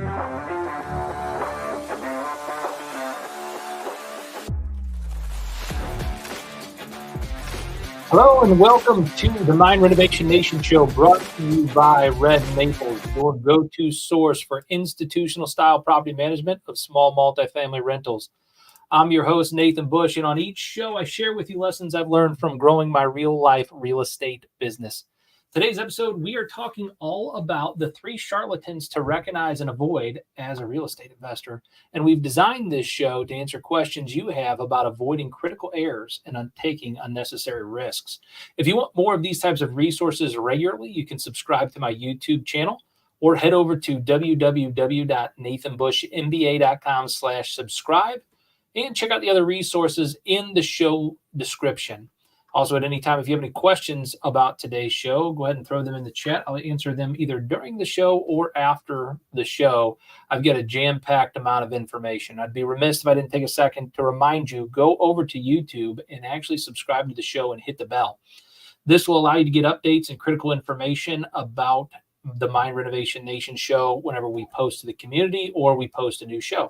Hello and welcome to the Renovation Nation show, brought to you by Red Maples, your go-to source for institutional style property management of small multifamily rentals. I'm your host, Nathan Bush, and on each show I share with you lessons I've learned from growing my real-life real estate business. Today's episode, we are talking all about the 3 charlatans to recognize and avoid as a real estate investor. And we've designed this show to answer questions you have about avoiding critical errors and taking unnecessary risks. If you want more of these types of resources regularly, you can subscribe to my YouTube channel or head over to www.nathanbushmba.com/subscribe and check out the other resources in the show description. Also, at any time, if you have any questions about today's show, go ahead and throw them in the chat. I'll answer them either during the show or after the show. I've got a jam-packed amount of information. I'd be remiss if I didn't take a second to remind you, go over to YouTube and actually subscribe to the show and hit the bell. This will allow you to get updates and critical information about the Renovation Nation show whenever we post to the community or we post a new show.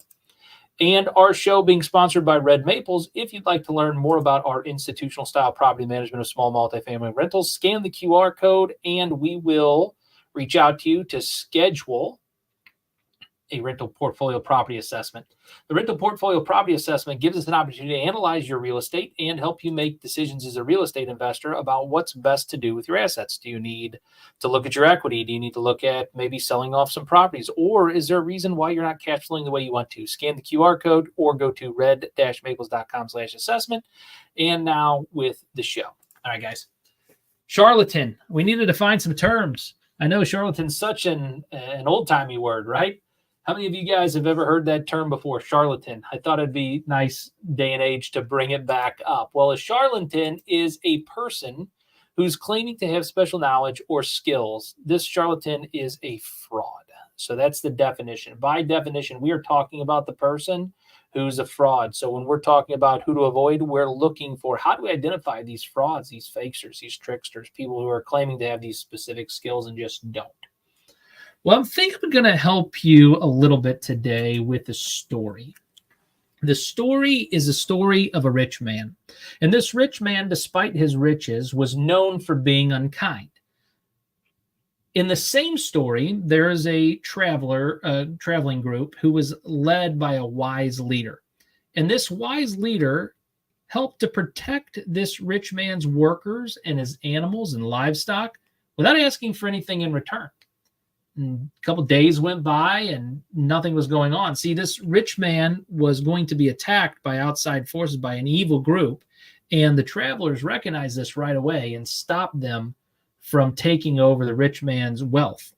And our show being sponsored by Red Maples. If you'd like to learn more about our institutional style property management of small multifamily rentals, scan the QR code and we will reach out to you to schedule a rental portfolio property assessment. The rental portfolio property assessment gives us an opportunity to analyze your real estate and help you make decisions as a real estate investor about what's best to do with your assets. Do you need to look at your equity? Do you need to look at maybe selling off some properties? Or is there a reason why you're not cash flowing the way you want to? Scan the QR code or go to red-maples.com/assessment. And now with the show. All right, guys. Charlatan. We need to define some terms. I know charlatan's such an old-timey word, right? How many of you guys have ever heard that term before, charlatan? I thought it'd be nice day and age to bring it back up. Well, a charlatan is a person who's claiming to have special knowledge or skills. This charlatan is a fraud. So that's the definition. By definition, we are talking about the person who's a fraud. So when we're talking about who to avoid, we're looking for how do we identify these frauds, these fakesters, these tricksters, people who are claiming to have these specific skills and just don't. Well, I think I'm going to help you a little bit today with a story. The story is a story of a rich man. And this rich man, despite his riches, was known for being unkind. In the same story, there is a traveling group who was led by a wise leader. And this wise leader helped to protect this rich man's workers and his animals and livestock without asking for anything in return. And a couple of days went by and nothing was going on. See, this rich man was going to be attacked by outside forces, by an evil group. And the travelers recognized this right away and stopped them from taking over the rich man's wealth.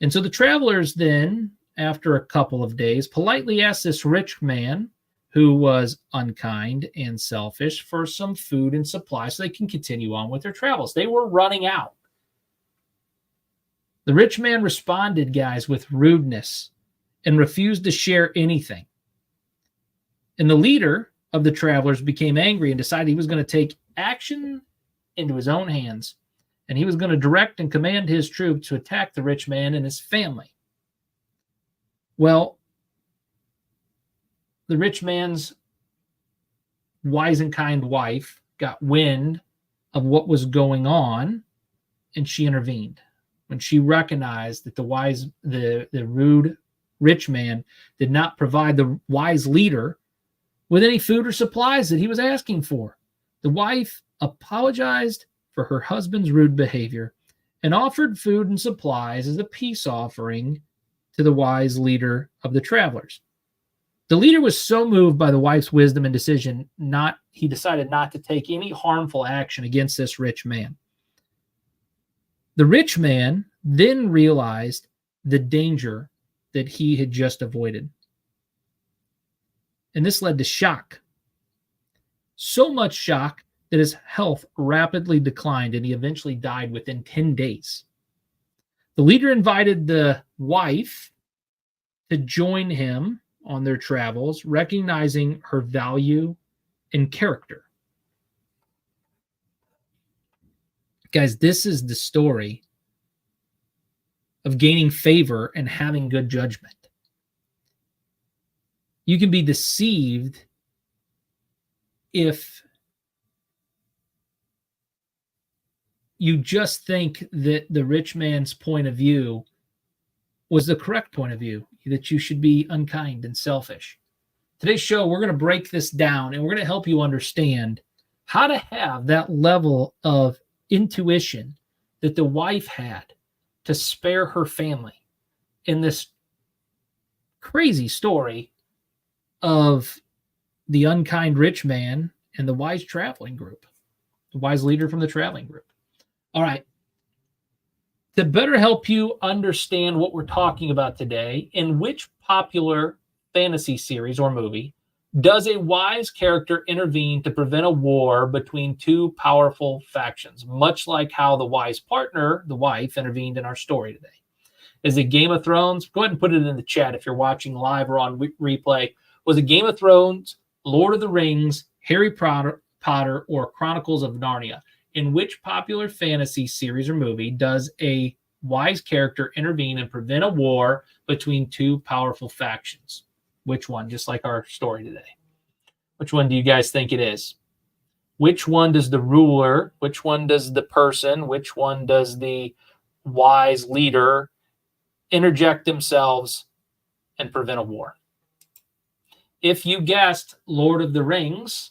And so the travelers then, after a couple of days, politely asked this rich man, who was unkind and selfish, for some food and supplies so they can continue on with their travels. They were running out. The rich man responded, guys, with rudeness and refused to share anything. And the leader of the travelers became angry and decided he was going to take action into his own hands. And he was going to direct and command his troops to attack the rich man and his family. Well, the rich man's wise and kind wife got wind of what was going on, and she intervened. When she recognized that the rude rich man did not provide the wise leader with any food or supplies that he was asking for. The wife apologized for her husband's rude behavior and offered food and supplies as a peace offering to the wise leader of the travelers. The leader was so moved by the wife's wisdom and decision, he decided not to take any harmful action against this rich man. The rich man then realized the danger that he had just avoided. And this led to shock. So much shock that his health rapidly declined and he eventually died within 10 days. The leader invited the wife to join him on their travels, recognizing her value and character. Guys, this is the story of gaining favor and having good judgment. You can be deceived if you just think that the rich man's point of view was the correct point of view, that you should be unkind and selfish. Today's show, we're going to break this down and we're going to help you understand how to have that level of intuition that the wife had to spare her family in this crazy story of the unkind rich man and the wise traveling group, the wise leader from the traveling group. All right. To better help you understand what we're talking about today, in which popular fantasy series or movie does a wise character intervene to prevent a war between two powerful factions, much like how the wise partner, the wife, intervened in our story today? Is it Game of Thrones? Go ahead and put it in the chat if you're watching live or on replay. Was it Game of Thrones, Lord of the Rings, Harry Potter, or Chronicles of Narnia? In which popular fantasy series or movie does a wise character intervene and prevent a war between two powerful factions? Which one? Just like our story today. Which one do you guys think it is? Which one does the ruler, which one does the person, which one does the wise leader interject themselves and prevent a war? If you guessed Lord of the Rings,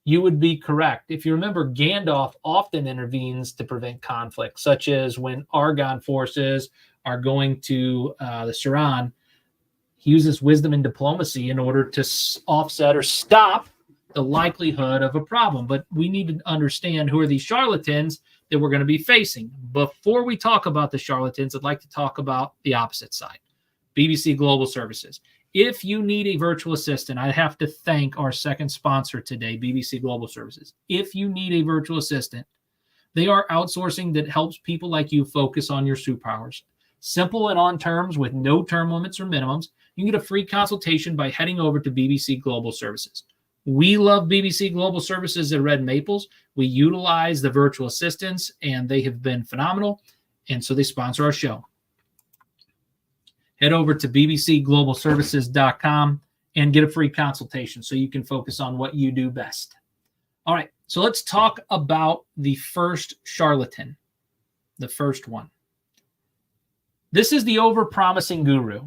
you would be correct. If you remember, Gandalf often intervenes to prevent conflict, such as when Argon forces are going to the Sharpen. He uses wisdom and diplomacy in order to offset or stop the likelihood of a problem. But we need to understand who are these charlatans that we're going to be facing. Before we talk about the charlatans, I'd like to talk about the opposite side, BBC Global Services. If you need a virtual assistant, I have to thank our second sponsor today, BBC Global Services. If you need a virtual assistant, they are outsourcing that helps people like you focus on your superpowers. Simple and on terms with no term limits or minimums. You can get a free consultation by heading over to BBC Global Services. We love BBC Global Services at Red Maples. We utilize the virtual assistants, and they have been phenomenal, and so they sponsor our show. Head over to bbcglobalservices.com and get a free consultation so you can focus on what you do best. All right, so let's talk about the first charlatan, the first one. This is the overpromising guru.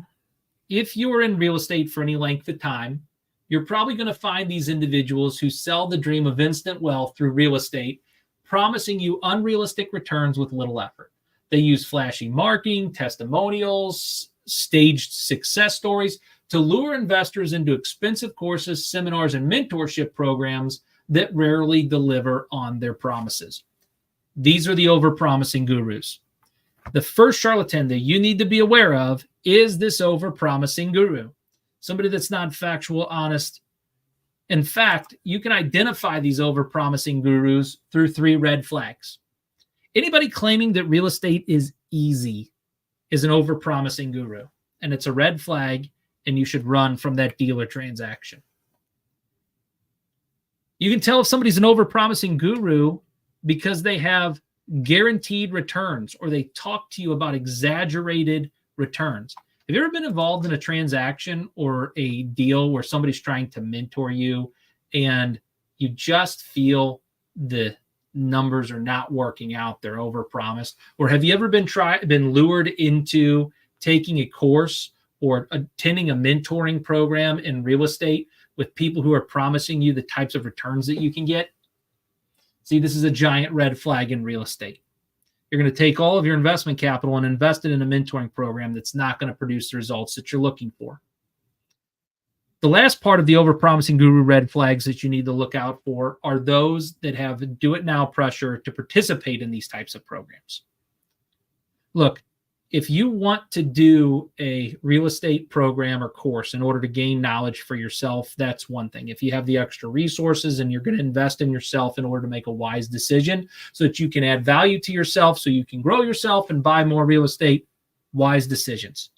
If you are in real estate for any length of time, you're probably going to find these individuals who sell the dream of instant wealth through real estate, promising you unrealistic returns with little effort. They use flashy marketing, testimonials, staged success stories to lure investors into expensive courses, seminars, and mentorship programs that rarely deliver on their promises. These are the overpromising gurus. The first charlatan that you need to be aware of is this overpromising guru, somebody that's not factual, honest. In fact, you can identify these overpromising gurus through 3 red flags. Anybody claiming that real estate is easy is an overpromising guru, and it's a red flag, and you should run from that deal or transaction. You can tell if somebody's an overpromising guru because they have guaranteed returns or they talk to you about exaggerated returns. Have you ever been involved in a transaction or a deal where somebody's trying to mentor you and you just feel the numbers are not working out, they're overpromised? Or have you ever been lured into taking a course or attending a mentoring program in real estate with people who are promising you the types of returns that you can get? See, this is a giant red flag in real estate. You're going to take all of your investment capital and invest it in a mentoring program that's not going to produce the results that you're looking for. The last part of the overpromising guru red flags that you need to look out for are those that have do-it-now pressure to participate in these types of programs. Look, if you want to do a real estate program or course in order to gain knowledge for yourself, that's one thing. If you have the extra resources and you're going to invest in yourself in order to make a wise decision so that you can add value to yourself, so you can grow yourself and buy more real estate, wise decisions.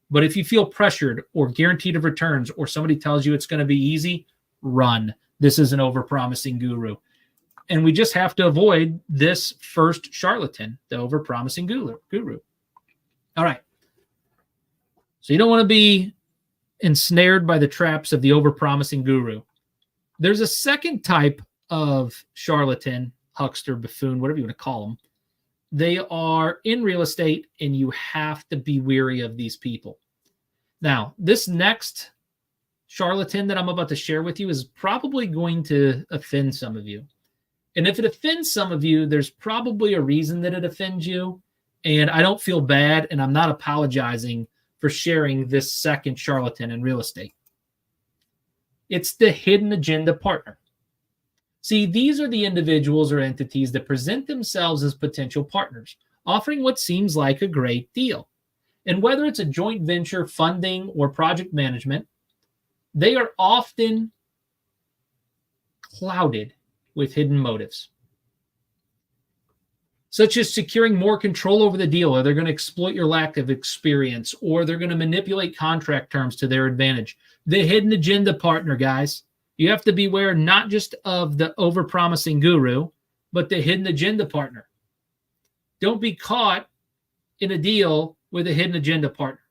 But if you feel pressured or guaranteed of returns or somebody tells you it's going to be easy, run. This is an overpromising guru. And we just have to avoid this first charlatan, the overpromising guru. All right. So you don't want to be ensnared by the traps of the overpromising guru. There's a second type of charlatan, huckster, buffoon, whatever you want to call them. They are in real estate, and you have to be wary of these people. Now, this next charlatan that I'm about to share with you is probably going to offend some of you. And if it offends some of you, there's probably a reason that it offends you. And I don't feel bad, and I'm not apologizing for sharing this second charlatan in real estate. It's the hidden agenda partner. See, these are the individuals or entities that present themselves as potential partners, offering what seems like a great deal. And whether it's a joint venture, funding, or project management, they are often clouded with hidden motives, such as securing more control over the deal, or they're going to exploit your lack of experience, or they're going to manipulate contract terms to their advantage. The hidden agenda partner, guys. You have to beware not just of the overpromising guru, but the hidden agenda partner. Don't be caught in a deal with a hidden agenda partner.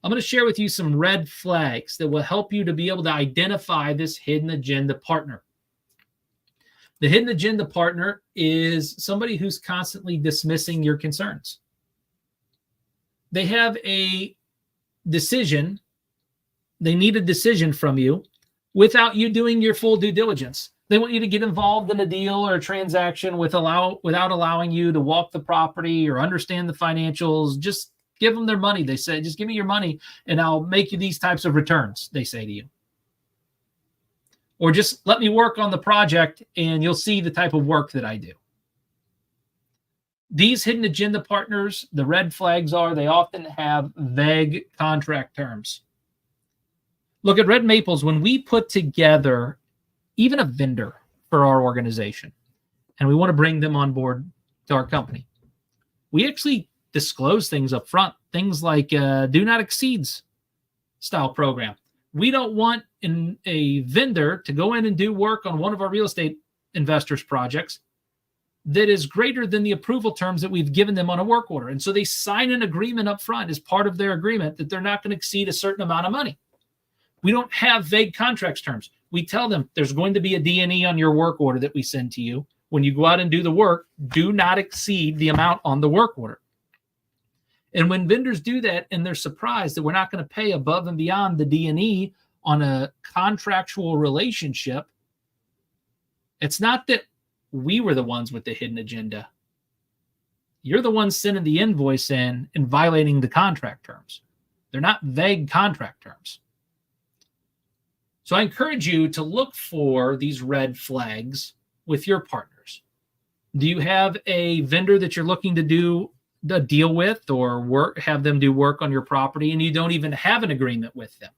I'm going to share with you some red flags that will help you to be able to identify this hidden agenda partner. The hidden agenda partner is somebody who's constantly dismissing your concerns. They have a decision. They need a decision from you without you doing your full due diligence. They want you to get involved in a deal or a transaction without allowing you to walk the property or understand the financials. Just give them their money. They say, just give me your money and I'll make you these types of returns, they say to you. Or just let me work on the project and you'll see the type of work that I do. These hidden agenda partners, the red flags are they often have vague contract terms. Look, at Red Maples, when we put together even a vendor for our organization and we want to bring them on board to our company, we actually disclose things up front, things like do not exceeds style program. We don't want a vendor to go in and do work on one of our real estate investors' projects that is greater than the approval terms that we've given them on a work order. And so they sign an agreement up front as part of their agreement that they're not going to exceed a certain amount of money. We don't have vague contracts terms. We tell them there's going to be a D&E on your work order that we send to you. When you go out and do the work, do not exceed the amount on the work order. And when vendors do that and they're surprised that we're not going to pay above and beyond the D&E on a contractual relationship, it's not that we were the ones with the hidden agenda. You're the ones sending the invoice in and violating the contract terms. They're not vague contract terms. So I encourage you to look for these red flags with your partners. Do you have a vendor that you're looking to do a deal with or have them do work on your property and you don't even have an agreement with them?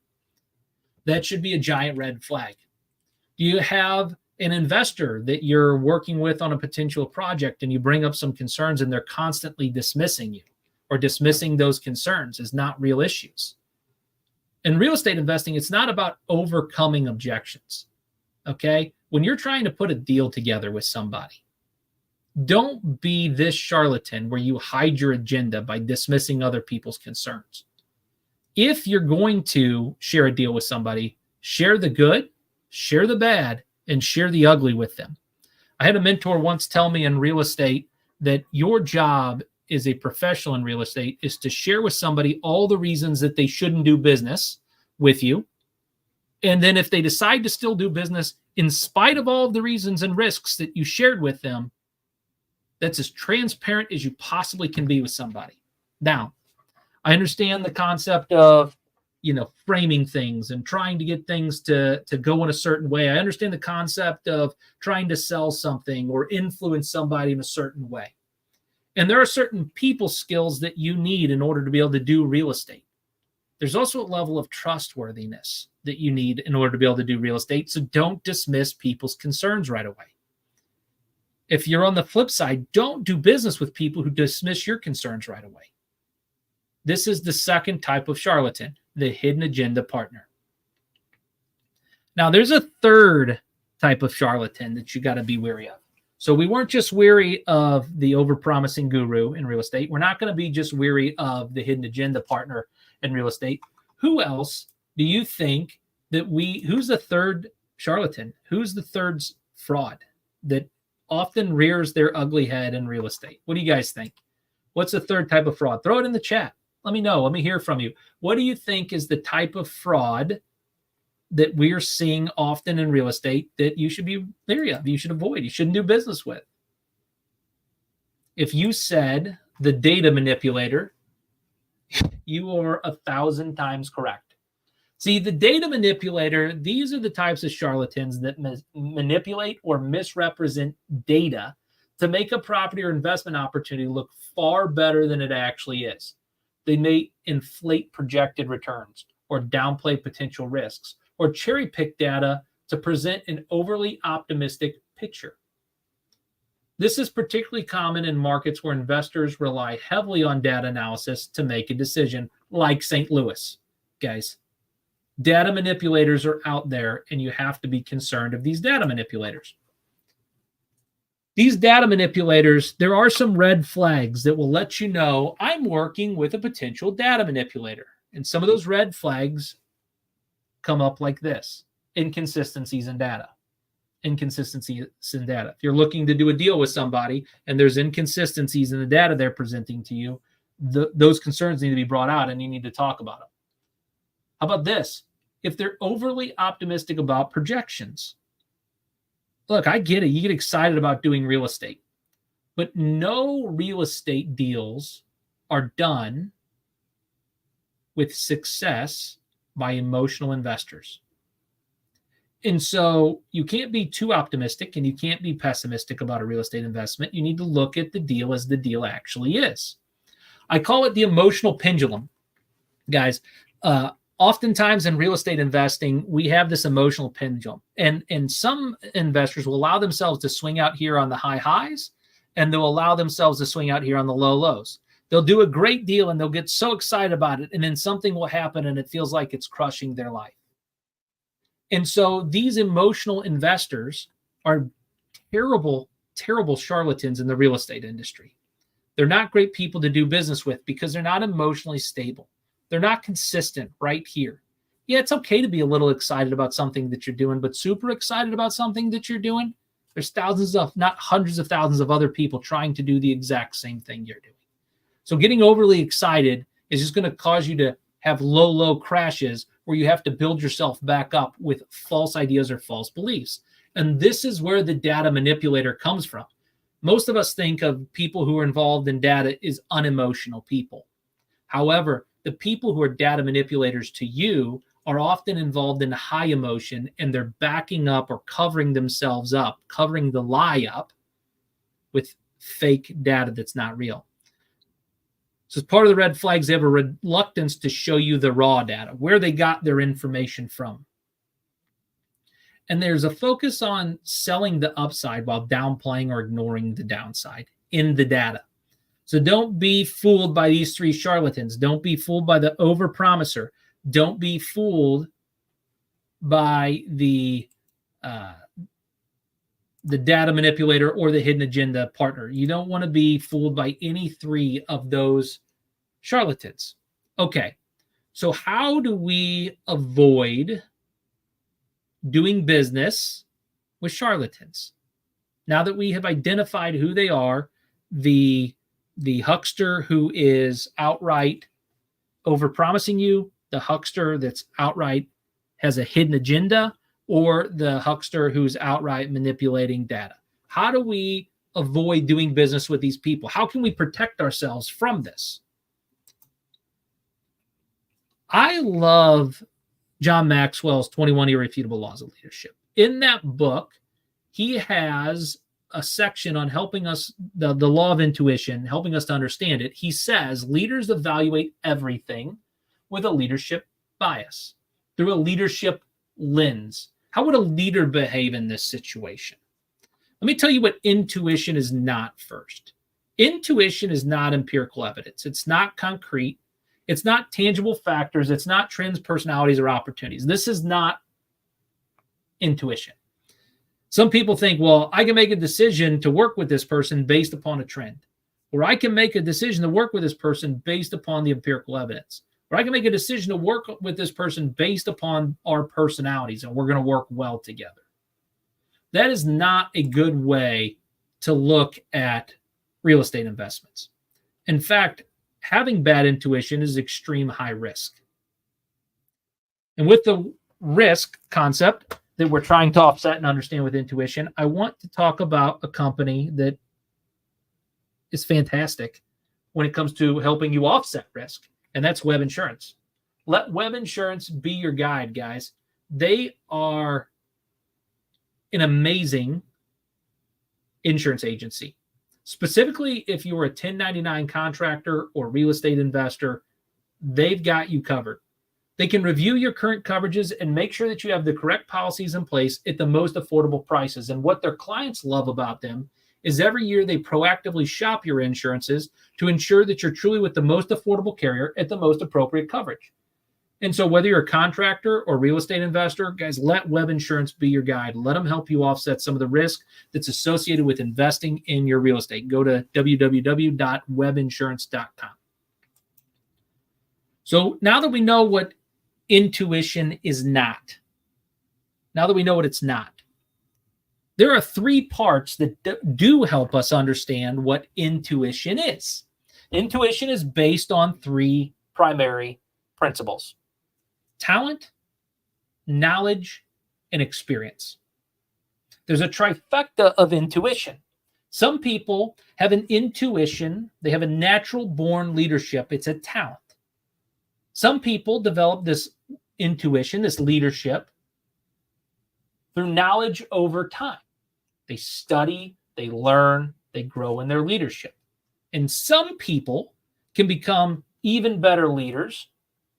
That should be a giant red flag. Do you have an investor that you're working with on a potential project and you bring up some concerns and they're constantly dismissing you or dismissing those concerns as not real issues? In real estate investing, it's not about overcoming objections, okay? When you're trying to put a deal together with somebody, don't be this charlatan where you hide your agenda by dismissing other people's concerns. If you're going to share a deal with somebody, share the good, share the bad, and share the ugly with them. I had a mentor once tell me in real estate that your job as a professional in real estate is to share with somebody all the reasons that they shouldn't do business with you. And then if they decide to still do business, in spite of all of the reasons and risks that you shared with them, that's as transparent as you possibly can be with somebody. Now, I understand the concept of, framing things and trying to get things to go in a certain way. I understand the concept of trying to sell something or influence somebody in a certain way. And there are certain people skills that you need in order to be able to do real estate. There's also a level of trustworthiness that you need in order to be able to do real estate. So don't dismiss people's concerns right away. If you're on the flip side, don't do business with people who dismiss your concerns right away. This is the second type of charlatan, the hidden agenda partner. Now, there's a third type of charlatan that you got to be wary of. So we weren't just wary of the overpromising guru in real estate. We're not going to be just wary of the hidden agenda partner in real estate. Who else Do you think that who's the third charlatan? Who's the third fraud that often rears their ugly head in real estate? What do you guys think? What's the third type of fraud? Throw it in the chat. Let me know. Let me hear from you. What do you think is the type of fraud that we're seeing often in real estate that you should be leery of, you should avoid, you shouldn't do business with? If you said the data manipulator, you are 1,000 times correct. See, the data manipulator, these are the types of charlatans that manipulate or misrepresent data to make a property or investment opportunity look far better than it actually is. They may inflate projected returns or downplay potential risks or cherry pick data to present an overly optimistic picture. This is particularly common in markets where investors rely heavily on data analysis to make a decision, like St. Louis. Guys, data manipulators are out there, and you have to be concerned of these data manipulators. These data manipulators, there are some red flags that will let you know I'm working with a potential data manipulator. And some of those red flags come up like this: inconsistencies in data. Inconsistencies in data. If you're looking to do a deal with somebody and there's inconsistencies in the data they're presenting to you, those concerns need to be brought out and you need to talk about them. How about this? If they're overly optimistic about projections. Look, I get it. You get excited about doing real estate, but no real estate deals are done with success by emotional investors. And so you can't be too optimistic and you can't be pessimistic about a real estate investment. You need to look at the deal as the deal actually is. I call it the emotional pendulum. Guys, oftentimes in real estate investing, we have this emotional pendulum. And some investors will allow themselves to swing out here on the high highs, and they'll allow themselves to swing out here on the low lows. They'll do a great deal and they'll get so excited about it, and then something will happen and it feels like it's crushing their life. And so these emotional investors are terrible, terrible charlatans in the real estate industry. They're not great people to do business with because they're not emotionally stable. They're not consistent right here. Yeah, it's okay to be a little excited about something that you're doing, but super excited about something that you're doing, there's thousands of, not hundreds of thousands of other people trying to do the exact same thing you're doing. So getting overly excited is just going to cause you to have low crashes where you have to build yourself back up with false ideas or false beliefs. And this is where the data manipulator comes from. Most of us think of people who are involved in data as unemotional people. However, the people who are data manipulators to you are often involved in high emotion, and they're backing up or covering themselves up, covering the lie up with fake data that's not real. So as part of the red flags, they have a reluctance to show you the raw data, where they got their information from. And there's a focus on selling the upside while downplaying or ignoring the downside in the data. So don't be fooled by these three charlatans. Don't be fooled by the overpromiser. Don't be fooled by the data manipulator or the hidden agenda partner. You don't want to be fooled by any three of those charlatans. Okay, so how do we avoid doing business with charlatans? Now that we have identified who they are, the huckster who is outright overpromising you, the huckster that's outright has a hidden agenda, or the huckster who's outright manipulating data. How do we avoid doing business with these people? How can we protect ourselves from this? I love John Maxwell's 21 Irrefutable Laws of Leadership. In that book, he has a section on helping us, the law of intuition, helping us to understand it. He says leaders evaluate everything with a leadership bias, through a leadership lens. How would a leader behave in this situation? Let me tell you what intuition is not first. Intuition is not empirical evidence. It's not concrete. It's not tangible factors. It's not trends, personalities, or opportunities. This is not intuition. Some people think, well, I can make a decision to work with this person based upon a trend, or I can make a decision to work with this person based upon the empirical evidence, or I can make a decision to work with this person based upon our personalities and we're going to work well together. That is not a good way to look at real estate investments. In fact, having bad intuition is extreme high risk. And with the risk concept that we're trying to offset and understand with intuition, I want to talk about a company that is fantastic when it comes to helping you offset risk, and that's Web Insurance. Let Web Insurance be your guide, guys. They are an amazing insurance agency. Specifically, if you're a 1099 contractor or real estate investor, they've got you covered. They can review your current coverages and make sure that you have the correct policies in place at the most affordable prices. And what their clients love about them is every year they proactively shop your insurances to ensure that you're truly with the most affordable carrier at the most appropriate coverage. And so whether you're a contractor or real estate investor, guys, let Web Insurance be your guide. Let them help you offset some of the risk that's associated with investing in your real estate. Go to www.webinsurance.com. So now that we know what intuition is not, now that we know what it's not, there are 3 parts that do help us understand what intuition is. Intuition is based on 3 primary principles: talent, knowledge, and experience. There's a trifecta of intuition. Some people have an intuition, they have a natural born leadership, it's a talent. Some people develop this intuition, this leadership, through knowledge over time. They study, they learn, they grow in their leadership. And some people can become even better leaders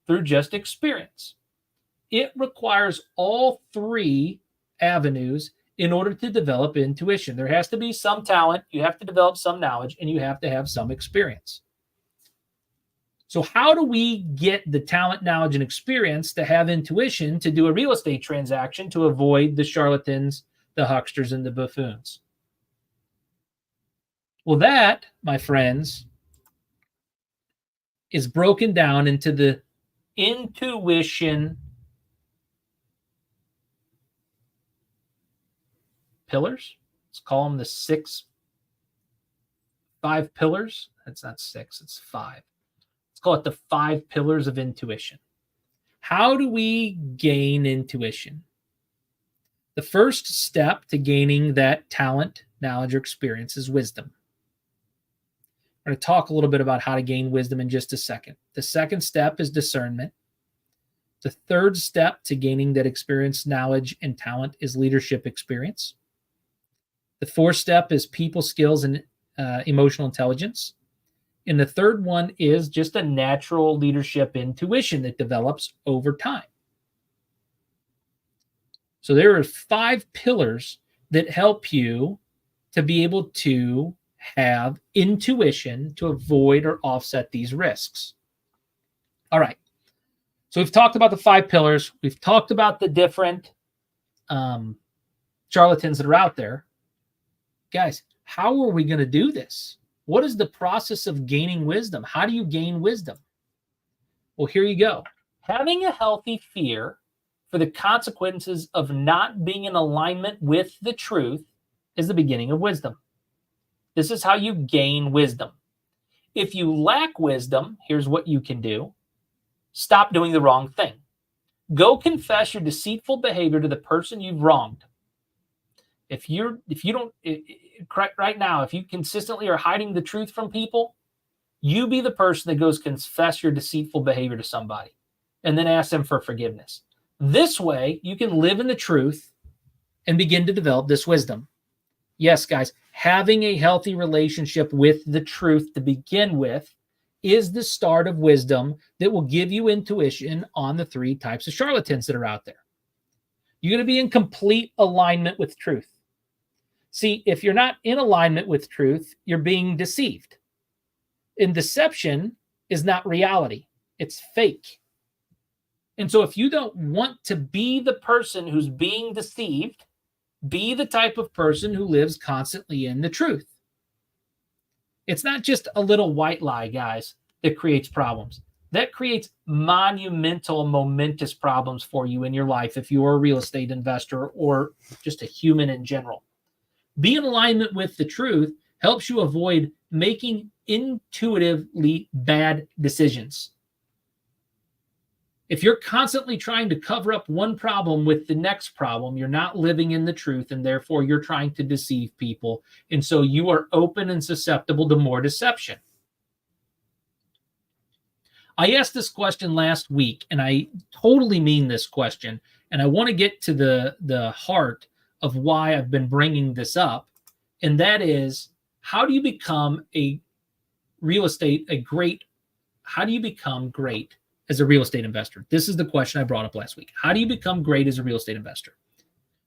through just experience. It requires all 3 avenues in order to develop intuition. There has to be some talent, you have to develop some knowledge, and you have to have some experience. So how do we get the talent, knowledge, and experience to have intuition to do a real estate transaction to avoid the charlatans, the hucksters, and the buffoons? Well, that, my friends, is broken down into the intuition pillars. Let's call them the 5 pillars. That's not 6, it's 5. Let's call it the 5 pillars of intuition. How do we gain intuition? The first step to gaining that talent, knowledge, or experience is wisdom. We're going to talk a little bit about how to gain wisdom in just a second. The second step is discernment. The third step to gaining that experience, knowledge, and talent is leadership experience. The fourth step is people skills and emotional intelligence. And the third one is just a natural leadership intuition that develops over time. So there are 5 pillars that help you to be able to have intuition to avoid or offset these risks. All right. So we've talked about the 5 pillars. We've talked about the different charlatans that are out there. Guys, how are we going to do this? What is the process of gaining wisdom? How do you gain wisdom? Well, here you go. Having a healthy fear for the consequences of not being in alignment with the truth is the beginning of wisdom. This is how you gain wisdom. If you lack wisdom, here's what you can do. Stop doing the wrong thing. Go confess your deceitful behavior to the person you've wronged. If you right now, if you consistently are hiding the truth from people, you be the person that goes confess your deceitful behavior to somebody and then ask them for forgiveness. This way, you can live in the truth and begin to develop this wisdom. Yes, guys, having a healthy relationship with the truth to begin with is the start of wisdom that will give you intuition on the 3 types of charlatans that are out there. You're going to be in complete alignment with truth. See, if you're not in alignment with truth, you're being deceived. And deception is not reality. It's fake. And so if you don't want to be the person who's being deceived, be the type of person who lives constantly in the truth. It's not just a little white lie, guys, that creates problems. That creates monumental, momentous problems for you in your life if you're a real estate investor or just a human in general. Be in alignment with the truth helps you avoid making intuitively bad decisions. If you're constantly trying to cover up one problem with the next problem, you're not living in the truth, and therefore you're trying to deceive people. And so you are open and susceptible to more deception. I asked this question last week, and I totally mean this question, and I want to get to the heart of why I've been bringing this up, and that is, how do you become how do you become great as a real estate investor? This is the question I brought up last week. How do you become great as a real estate investor?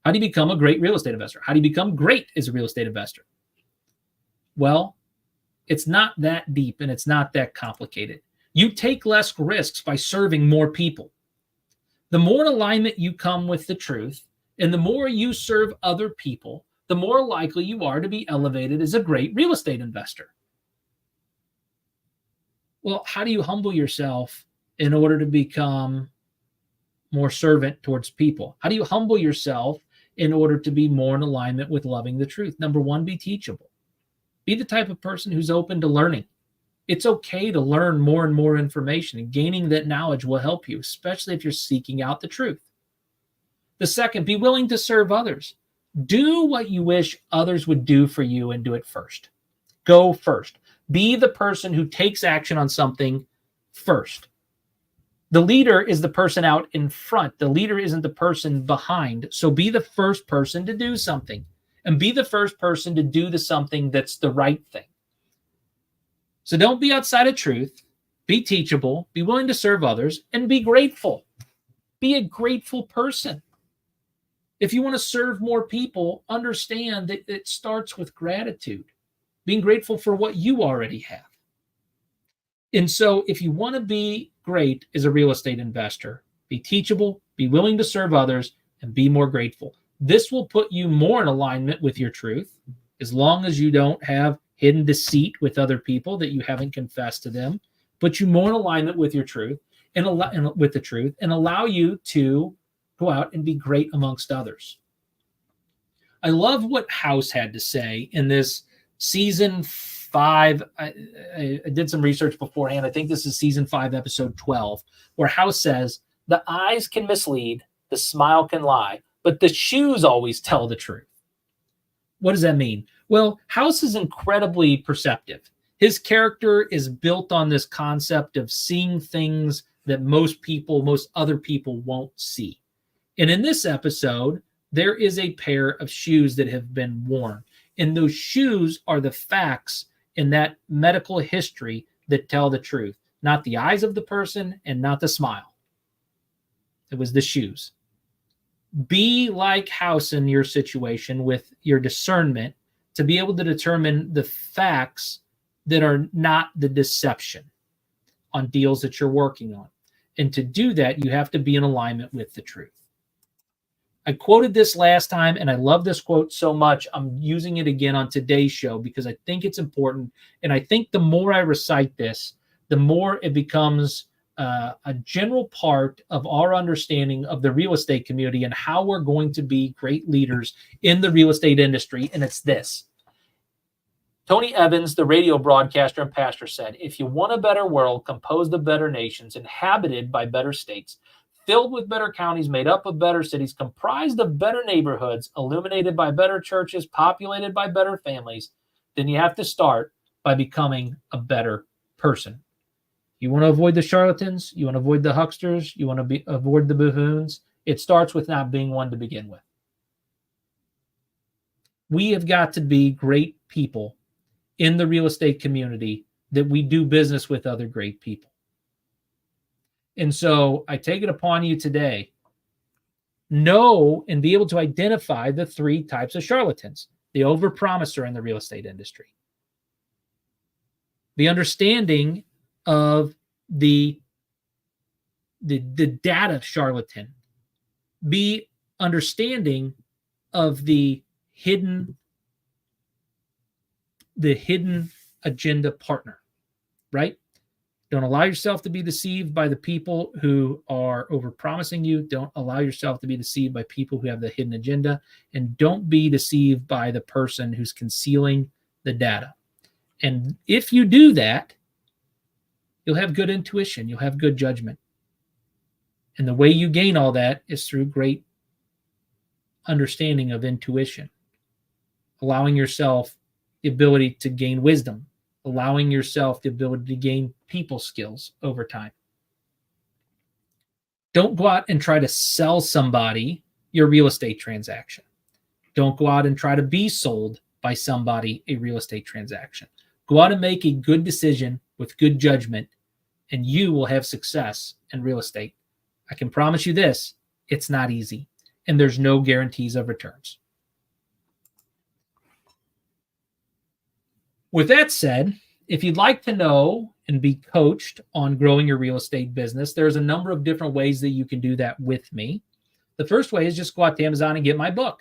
How do you become a great real estate investor? How do you become great as a real estate investor? Well, it's not that deep and it's not that complicated. You take less risks by serving more people. The more in alignment you come with the truth and the more you serve other people, the more likely you are to be elevated as a great real estate investor. Well, how do you humble yourself in order to become more servant towards people? How do you humble yourself in order to be more in alignment with loving the truth? Number one, be teachable. Be the type of person who's open to learning. It's okay to learn more and more information, and gaining that knowledge will help you, especially if you're seeking out the truth. The second, be willing to serve others. Do what you wish others would do for you and do it first. Go first. Be the person who takes action on something first. The leader is the person out in front. The leader isn't the person behind. So be the first person to do something, and be the first person to do something that's the right thing. So don't be outside of truth. Be teachable. Be willing to serve others, and be grateful. Be a grateful person. If you want to serve more people, understand that it starts with gratitude, being grateful for what you already have. And so if you want to be great as a real estate investor, be teachable, be willing to serve others, and be more grateful. This will put you more in alignment with your truth, as long as you don't have hidden deceit with other people that you haven't confessed to them. Put you more in alignment with your truth and with the truth, and allow you to go out and be great amongst others. I love what House had to say in this season 5. I did some research beforehand. I think this is season 5, episode 12, where House says, "The eyes can mislead, the smile can lie, but the shoes always tell the truth." What does that mean? Well, House is incredibly perceptive. His character is built on this concept of seeing things that most other people won't see. And in this episode, there is a pair of shoes that have been worn. And those shoes are the facts in that medical history that tell the truth, not the eyes of the person and not the smile. It was the shoes. Be like House in your situation with your discernment to be able to determine the facts that are not the deception on deals that you're working on. And to do that, you have to be in alignment with the truth. I quoted this last time, and I love this quote so much, I'm using it again on today's show because I think it's important. And I think the more I recite this, the more it becomes a general part of our understanding of the real estate community and how we're going to be great leaders in the real estate industry. And it's this. Tony Evans, the radio broadcaster and pastor, said, "If you want a better world composed of better nations, inhabited by better states, filled with better counties, made up of better cities, comprised of better neighborhoods, illuminated by better churches, populated by better families, then you have to start by becoming a better person." You want to avoid the charlatans, you want to avoid the hucksters, you want to avoid the buffoons. It starts with not being one to begin with. We have got to be great people in the real estate community that we do business with other great people. And so I take it upon you today, know and be able to identify the 3 types of charlatans: the overpromiser in the real estate industry, the understanding of the data charlatan, be understanding of the hidden agenda partner, right? Don't allow yourself to be deceived by the people who are overpromising you. Don't allow yourself to be deceived by people who have the hidden agenda. And don't be deceived by the person who's concealing the data. And if you do that, you'll have good intuition. You'll have good judgment. And the way you gain all that is through great understanding of intuition, allowing yourself the ability to gain wisdom, allowing yourself the ability to gain people skills over time. Don't go out and try to sell somebody your real estate transaction. Don't go out and try to be sold by somebody a real estate transaction. Go out and make a good decision with good judgment, and you will have success in real estate. I can promise you this, it's not easy, and there's no guarantees of returns. With that said, if you'd like to know and be coached on growing your real estate business, there's a number of different ways that you can do that with me. The first way is just go out to Amazon and get my book.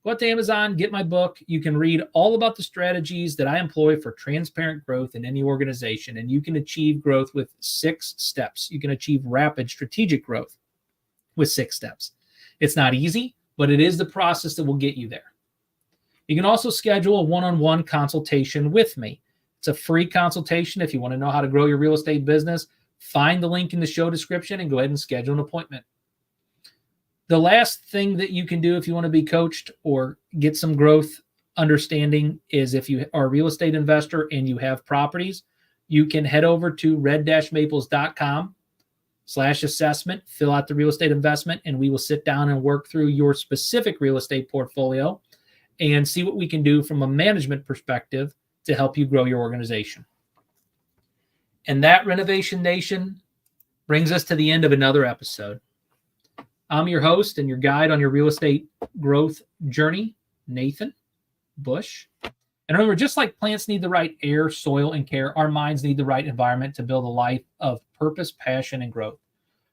Go out to Amazon, get my book. You can read all about the strategies that I employ for transparent growth in any organization, and you can achieve growth with 6 steps. You can achieve rapid strategic growth with 6 steps. It's not easy, but it is the process that will get you there. You can also schedule a one-on-one consultation with me. It's a free consultation. If you want to know how to grow your real estate business, find the link in the show description and go ahead and schedule an appointment. The last thing that you can do if you want to be coached or get some growth understanding is if you are a real estate investor and you have properties, you can head over to red-maples.com/assessment, fill out the real estate investment, and we will sit down and work through your specific real estate portfolio and see what we can do from a management perspective to help you grow your organization. And that, Renovation Nation, brings us to the end of another episode. I'm your host and your guide on your real estate growth journey, Nathan Bush. And remember, just like plants need the right air, soil, and care, our minds need the right environment to build a life of purpose, passion, and growth.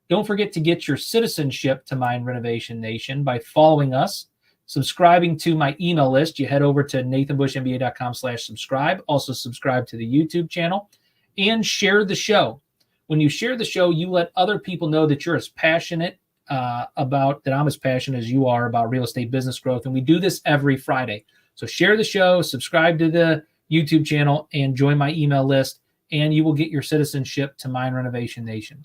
Don't forget to get your citizenship to Mind Renovation Nation by following us, subscribing to my email list. You head over to nathanbushmba.com/subscribe. Also subscribe to the YouTube channel and share the show. When you share the show, you let other people know that you're as passionate that I'm as passionate as you are about real estate business growth. And we do this every Friday. So share the show, subscribe to the YouTube channel, and join my email list, and you will get your citizenship to Mind Renovation Nation.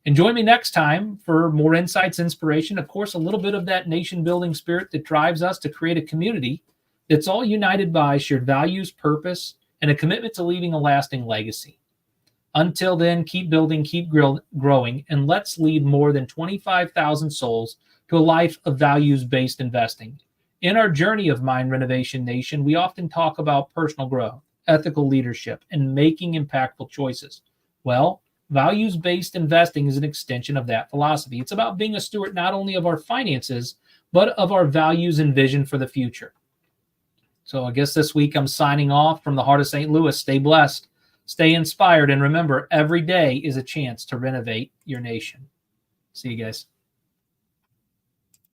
And join me next time for more insights, inspiration, of course, a little bit of that nation-building spirit that drives us to create a community that's all united by shared values, purpose, and a commitment to leaving a lasting legacy. Until then, keep building, keep growing, and let's lead more than 25,000 souls to a life of values-based investing. In our journey of Mind Renovation Nation, we often talk about personal growth, ethical leadership, and making impactful choices. Well, values-based investing is an extension of that philosophy. It's about being a steward not only of our finances, but of our values and vision for the future. So I guess this week I'm signing off from the heart of St. Louis. Stay blessed, stay inspired, and remember, every day is a chance to renovate your nation. See you guys.